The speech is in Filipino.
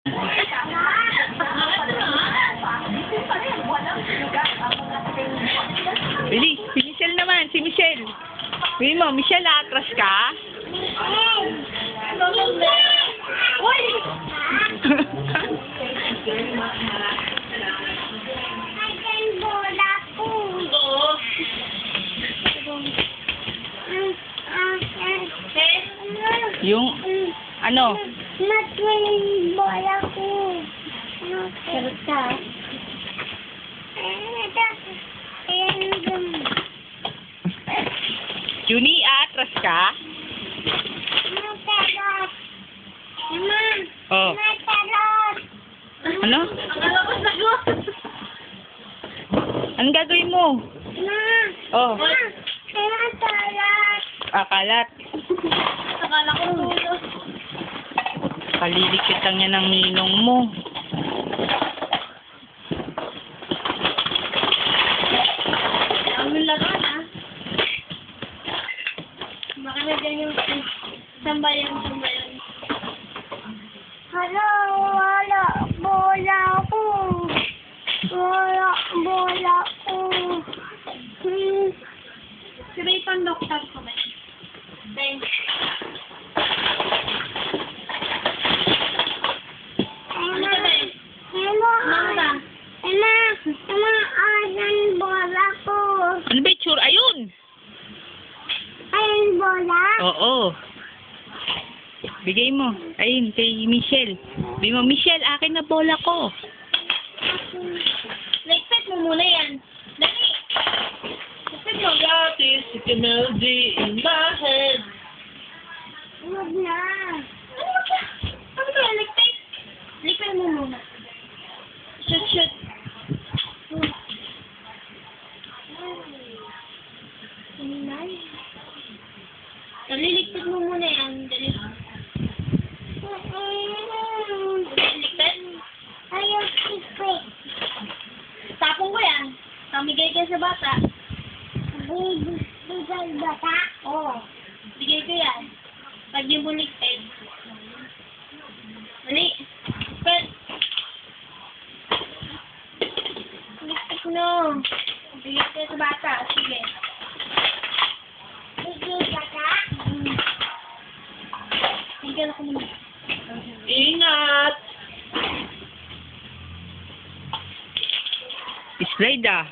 Bili, si Michelle naman, si Michelle. Bili mo, Michelle, atras ka? Uy! Yung, ano? Matwing bola ko. Sarap ka. Juni, atras ka? Matalot. Mama. Oh. Matalot. Ano? Anong gagawin mo? Ma. Oh. Matalot. Akalat. Akala ko tulo. Kalilikit lang yan ng ninong mo. Ang laruan ah. Baka na dyan yung sambayan. Hala, wala bola ko. Wala bola ko. Sabay pang doktor ko ba? Thanks. Ayan bola ko. Ano ba yung tsura? Ayun! Ayan bola. Oo. Bigay mo. Ayun, kay Michelle. Bigay mo, Michelle, akin na bola ko. Like-set mo muna yan. Dali. Like-set mo. Got this melody in my head. Huwag na. Ano ba? Like-set? Like-set mo muna. Shoot. Naliligpit mo muna yan. Dali. Naliligpit? Ayaw ligpit. Tapong ko yan. Tamigay ka sa bata. Bigay bata? Oo. Bigay ko yan. Pag yung buligpit. Dali. Ligpit. Ligpit no. Bigay ka sa bata. Sige. Bigay bata? Tingnan ako muna. Ingat! Slide ah.